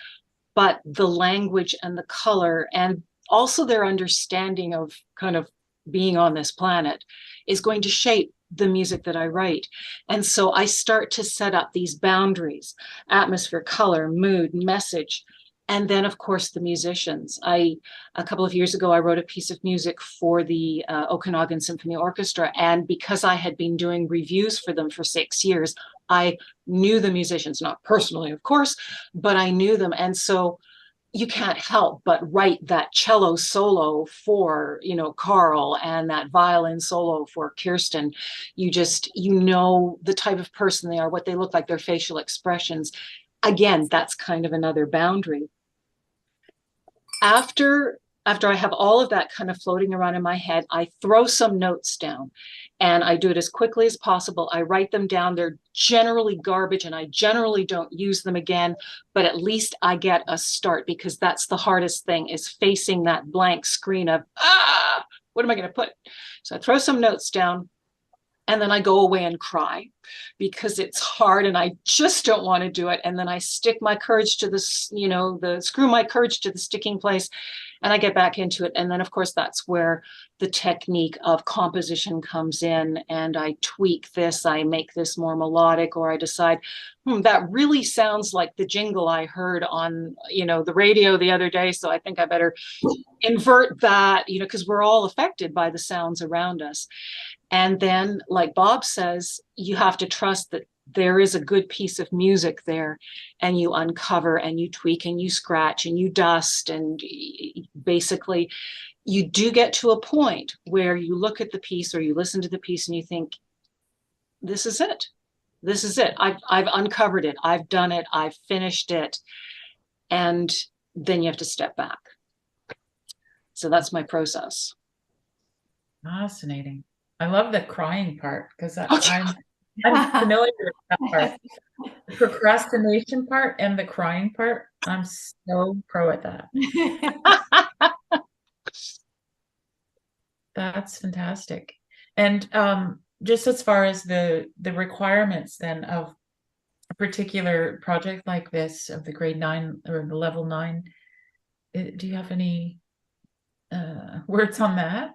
S9: but the language and the color and also their understanding of kind of being on this planet is going to shape the music that I write. And so I start to set up these boundaries: atmosphere, color, mood, message. And then, of course, the musicians. A couple of years ago, I wrote a piece of music for the Okanagan Symphony Orchestra. And because I had been doing reviews for them for 6 years, I knew the musicians, not personally, of course, but I knew them. And so you can't help but write that cello solo for, you know, Carl, and that violin solo for Kirsten. You know the type of person they are, what they look like, their facial expressions. Again, that's kind of another boundary. After I have all of that kind of floating around in my head, I throw some notes down, and I do it as quickly as possible. I write them down. They're generally garbage and I generally don't use them again, but at least I get a start, because that's the hardest thing, is facing that blank screen of, what am I going to put? So I throw some notes down, and then I go away and cry because it's hard and I just don't want to do it. And then I stick my courage to this, you know, screw my courage to the sticking place, and I get back into it. And then, of course, that's where the technique of composition comes in, and I tweak this, I make this more melodic, or I decide, that really sounds like the jingle I heard on, you know, the radio the other day. So I think I better invert that, you know, because we're all affected by the sounds around us. And then, like Bob says, you have to trust that there is a good piece of music there, and you uncover and you tweak and you scratch and you dust, and basically you do get to a point where you look at the piece or you listen to the piece and you think, this is it. This is it. I've uncovered it. I've done it. I've finished it. And then you have to step back. So that's my process.
S1: Fascinating. I love the crying part, because I'm familiar with that part. The procrastination part and the crying part, I'm so pro at that. That's fantastic. And just as far as the requirements then of a particular project like this, of the grade 9 or the level 9, do you have any words on that?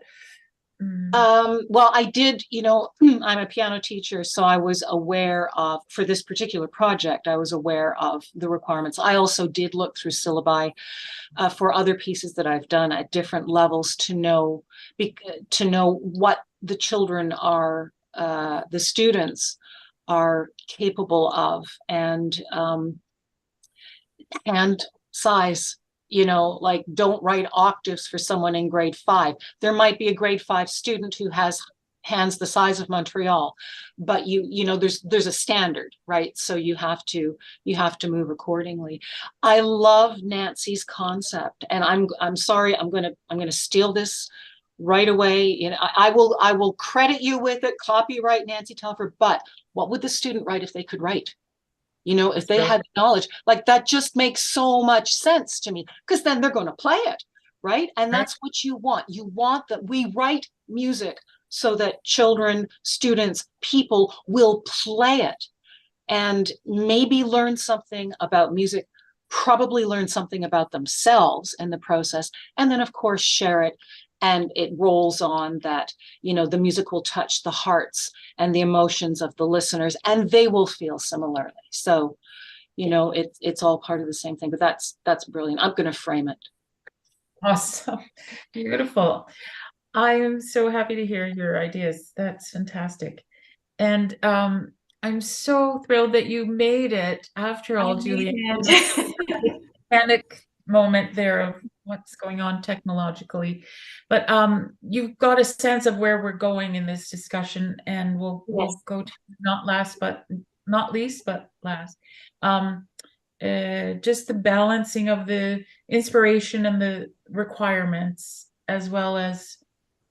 S9: Well, I did, you know, I'm a piano teacher, so I was aware of, for this particular project, I was aware of the requirements. I also did look through syllabi for other pieces that I've done at different levels to know what the children are, the students are capable of, and size. You know, like, don't write octaves for someone in grade 5. There might be a grade 5 student who has hands the size of Montreal, but you know, there's a standard, right? So you have to move accordingly. I love Nancy's concept, and I'm sorry, I'm gonna steal this right away. You know, I will credit you with it, copyright Nancy Telfer, but what would the student write if they could write? You know, if they had knowledge, like that just makes so much sense to me, because then they're going to play it, right? And that's what you want. You want that we write music so that children, students, people will play it and maybe learn something about music, probably learn something about themselves in the process, and then of course share it. And it rolls on that, you know, the music will touch the hearts and the emotions of the listeners, and they will feel similarly. So, you know, it's all part of the same thing, but that's brilliant. I'm going to frame it.
S1: Awesome. Beautiful. I am so happy to hear your ideas. That's fantastic. And I'm so thrilled that you made it after all, Julia. Panic moment there of what's going on technologically, but you've got a sense of where we're going in this discussion, and we'll go to not least but last, just the balancing of the inspiration and the requirements, as well as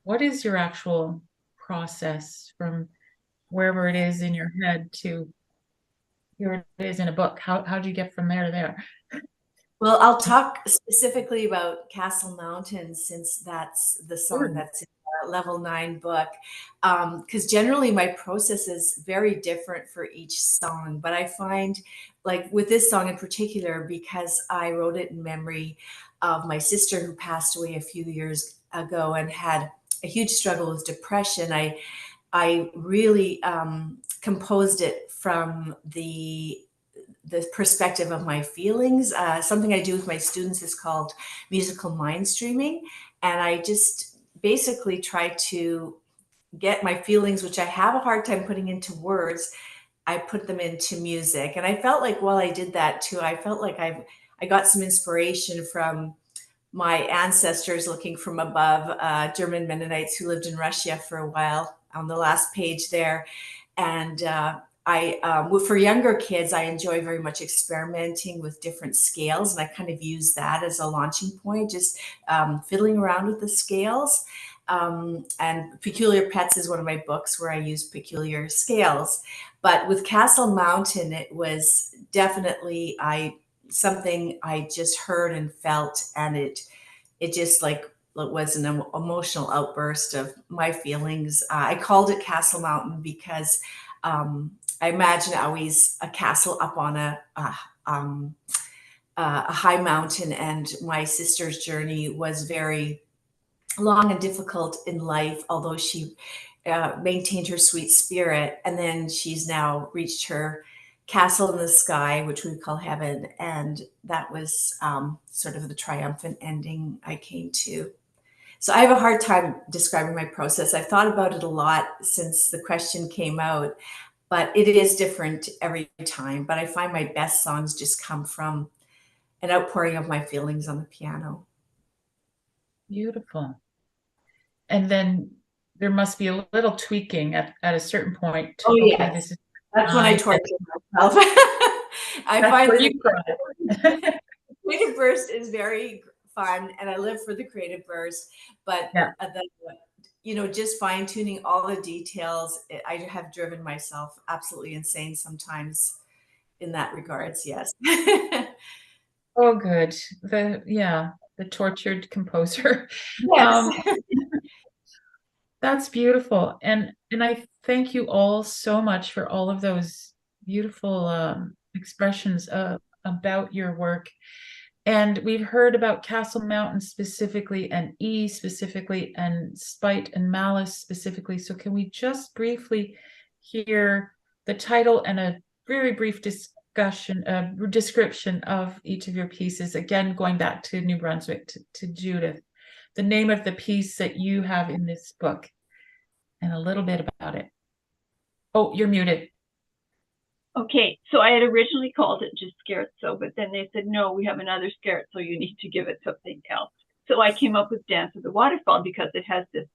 S1: what is your actual process from wherever it is in your head to here it is in a book. How do you get from there to there?
S10: Well, I'll talk specifically about Castle Mountain, since that's the song that's in the level 9 book. Because generally my process is very different for each song, but I find, like with this song in particular, because I wrote it in memory of my sister who passed away a few years ago and had a huge struggle with depression, I really composed it from the perspective of my feelings. Something I do with my students is called musical mind streaming. And I just basically try to get my feelings, which I have a hard time putting into words, I put them into music. And I felt like while I did that too, I felt like I got some inspiration from my ancestors looking from above, German Mennonites who lived in Russia for a while on the last page there. And for younger kids, I enjoy very much experimenting with different scales, and I kind of use that as a launching point, just fiddling around with the scales. And Peculiar Pets is one of my books where I use peculiar scales. But with Castle Mountain, it was definitely something I just heard and felt, and it just like it was an emotional outburst of my feelings. I called it Castle Mountain because I imagine always a castle up on a high mountain, and my sister's journey was very long and difficult in life, although she maintained her sweet spirit. And then she's now reached her castle in the sky, which we call heaven. And that was sort of the triumphant ending I came to. So I have a hard time describing my process. I've thought about it a lot since the question came out, but it is different every time. But I find my best songs just come from an outpouring of my feelings on the piano.
S1: Beautiful. And then there must be a little tweaking at a certain point.
S10: Oh, yes. That's when I torture myself. I find the creative burst is very fun, and I live for the creative burst, but just fine tuning all the details, I have driven myself absolutely insane sometimes in that regards. Yes.
S1: Oh, good. The tortured composer.
S10: Yes.
S1: That's beautiful. And I thank you all so much for all of those beautiful expressions about your work. And we've heard about Castle Mountain specifically, and E specifically, and Spite and Malice specifically. So can we just briefly hear the title and a very brief description of each of your pieces? Again, going back to New Brunswick, to Judith, the name of the piece that you have in this book, and a little bit about it. Oh, you're muted.
S2: Okay, so I had originally called it just Scherzo, but then they said, no, we have another Scherzo, you need to give it something else. So I came up with Dance of the Waterfall because it has this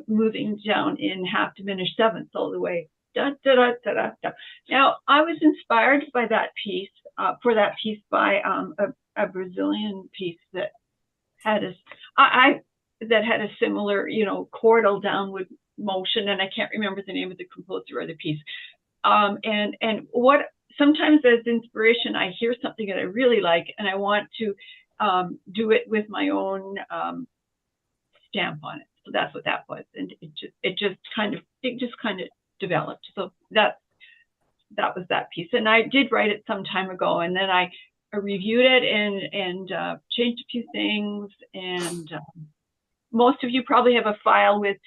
S2: moving down in half diminished sevenths all the way. Da, da, da, da, da, da. Now, I was inspired by that piece, by a Brazilian piece that had a similar, chordal downward motion, and I can't remember the name of the composer or the piece. And what sometimes as inspiration, I hear something that I really like, and I want to do it with my own stamp on it. So that's what that was, and it just kind of developed. So that was that piece, and I did write it some time ago, and then I reviewed it and changed a few things. And most of you probably have a file with,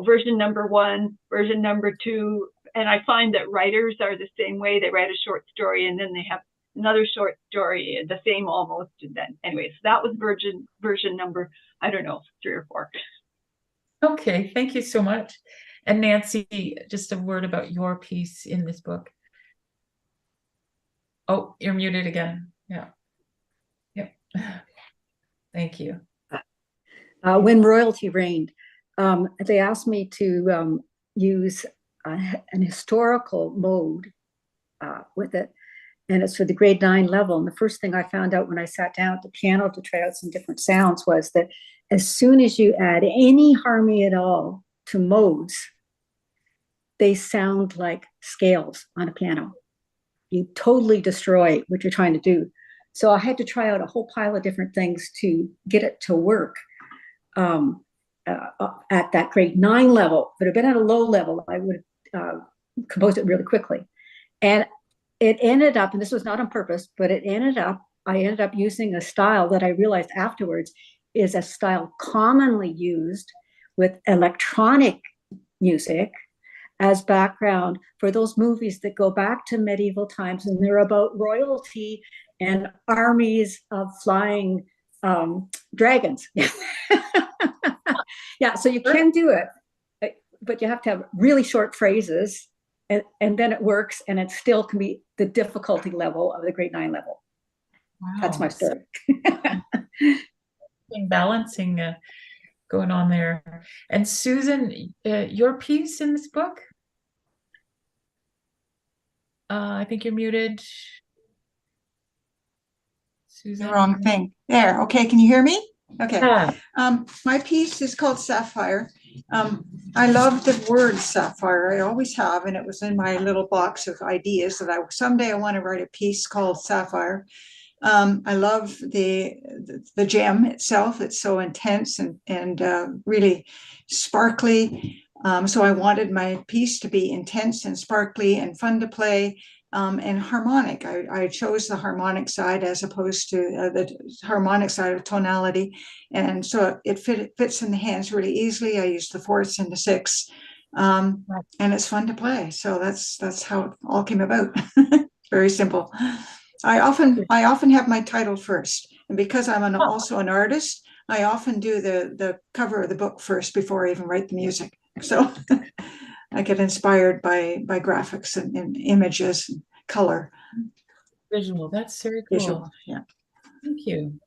S2: version number 1, version number 2. And I find that writers are the same way. They write a short story and then they have another short story, the same almost. And then, anyways, that was version number, I don't know, 3 or 4.
S1: Okay, thank you so much. And Nancy, just a word about your piece in this book. Oh, you're muted again. Yeah. Yep. Thank you.
S3: When royalty reigned, they asked me to use an historical mode with it, and it's for the grade 9 level. And the first thing I found out when I sat down at the piano to try out some different sounds was that as soon as you add any harmony at all to modes, they sound like scales on a piano. You totally destroy what you're trying to do. So I had to try out a whole pile of different things to get it to work at that grade 9 level. If it had been at a low level, I would have composed it really quickly. And it ended up, and this was not on purpose, but I ended up using a style that I realized afterwards is a style commonly used with electronic music as background for those movies that go back to medieval times, and they're about royalty and armies of flying dragons. Yeah, so you can do it, but you have to have really short phrases, and then it works, and it still can be the difficulty level of the grade 9 level. Wow. That's my story.
S1: Balancing going on there. And Susan, your piece in this book? I think you're muted. Susan.
S4: The wrong thing. There. Okay. Can you hear me? Okay.
S1: Yeah.
S4: My piece is called Sapphire. I love the word sapphire. I always have, and it was in my little box of ideas that someday I want to write a piece called Sapphire. I love the gem itself. It's so intense and really sparkly. So I wanted my piece to be intense and sparkly and fun to play. And harmonic. I chose the harmonic side as opposed to the harmonic side of tonality, and so it fits in the hands really easily. I used the 4ths and the 6ths, and it's fun to play. So that's how it all came about. Very simple. I often have my title first, and because I'm also an artist, I often do the cover of the book first before I even write the music. So. I get inspired by graphics and images and color.
S1: Visual, that's very cool.
S4: Visual, yeah.
S1: Thank you.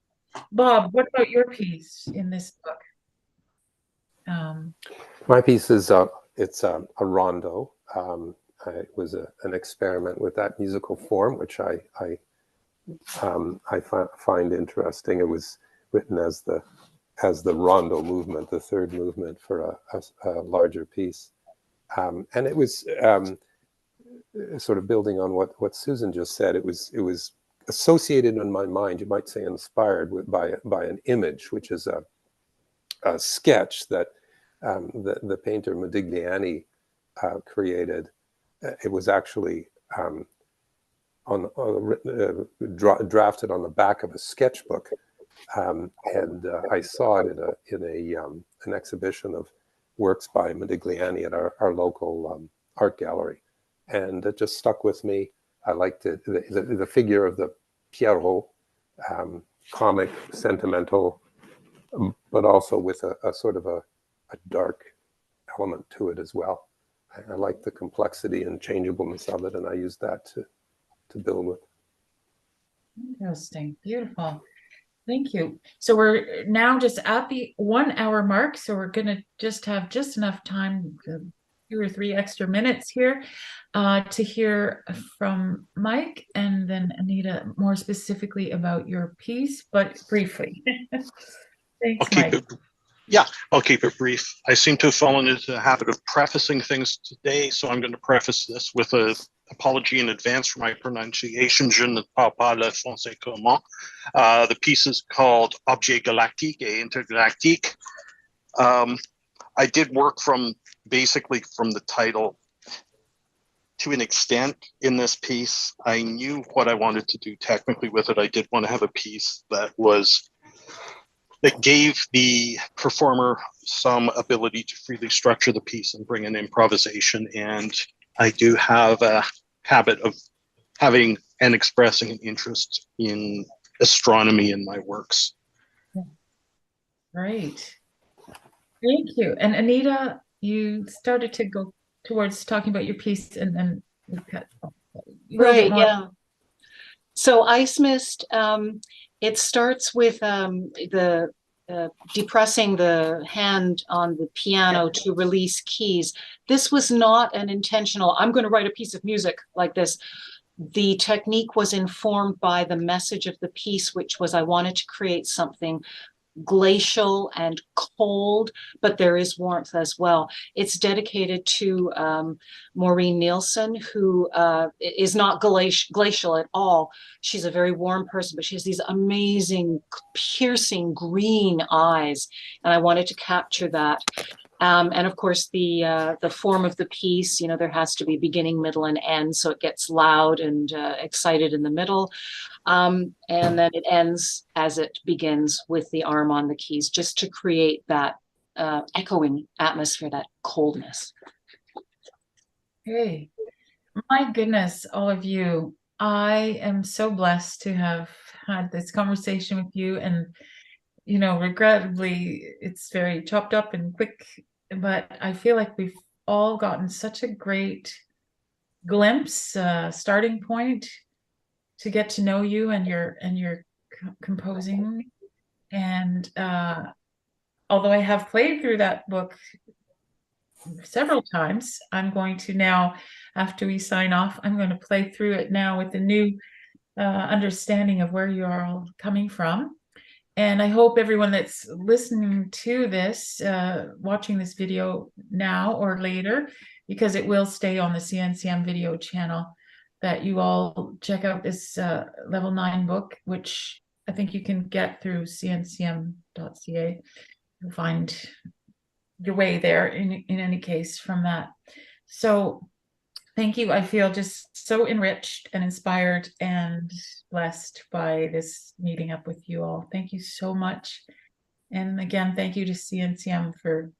S1: Bob, what about your piece in this book?
S6: My piece is it's a rondo. It was an experiment with that musical form, which I find interesting. It was written as the rondo movement, the third movement for a larger piece. And it was sort of building on what Susan just said. It was associated in my mind, you might say inspired by an image, which is a sketch that the painter Modigliani created. It was actually drafted on the back of a sketchbook, and I saw it in an exhibition of works by Modigliani at our local art gallery, and it just stuck with me. I liked it. The figure of the Pierrot, comic, sentimental, but also with a sort of a dark element to it as well. I like the complexity and changeableness of it, and I use that to build with.
S1: Interesting, beautiful. Thank you. So we're now just at the 1 hour mark. So we're going to just have just enough time, 2 or 3 extra minutes here, to hear from Mike and then Anita more specifically about your piece, but briefly. Thanks, Mike.
S5: I'll keep it brief. I seem to have fallen into the habit of prefacing things today, so I'm going to preface this with an apology in advance for my pronunciation. Je ne parle pas le français comment. The piece is called Objet galactique et intergalactique. I did work from basically from the title to an extent in this piece. I knew what I wanted to do technically with it. I did want to have a piece that gave the performer some ability to freely structure the piece and bring in improvisation. And I do have a habit of having and expressing an interest in astronomy in my works.
S1: Great. Thank you. And Anita, you started to go towards talking about your piece and then we cut.
S9: Right, yeah. So Ice Mist, it starts with the depressing the hand on the piano to release keys. This was not an intentional, I'm going to write a piece of music like this. The technique was informed by the message of the piece, which was I wanted to create something glacial and cold, but there is warmth as well. It's dedicated to Maureen Nielsen, who is not glacial at all. She's a very warm person, but she has these amazing, piercing green eyes, and I wanted to capture that. And of course, the form of the piece, you know, there has to be beginning, middle, and end, so it gets loud and excited in the middle. And then it ends as it begins with the arm on the keys, just to create that echoing atmosphere, that coldness.
S1: Hey, my goodness, all of you. I am so blessed to have had this conversation with you. And, you know, regrettably, it's very chopped up and quick, but I feel like we've all gotten such a great glimpse, starting point to get to know you and your composing. And although I have played through that book several times, I'm going to now, after we sign off, I'm going to play through it now with a new understanding of where you are all coming from. And I hope everyone that's listening to this, watching this video now or later, because it will stay on the CNCM video channel, that you all check out this level 9 book, which I think you can get through cncm.ca. You'll find your way there in any case from that. So thank you. I feel just so enriched and inspired and blessed by this meeting up with you all. Thank you so much. And again, thank you to CNCM for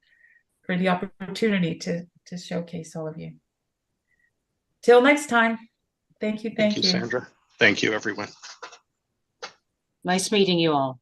S1: the opportunity to showcase all of you. Till next time. Thank you.
S5: Thank you, Sandra. Thank you, everyone.
S9: Nice meeting you all.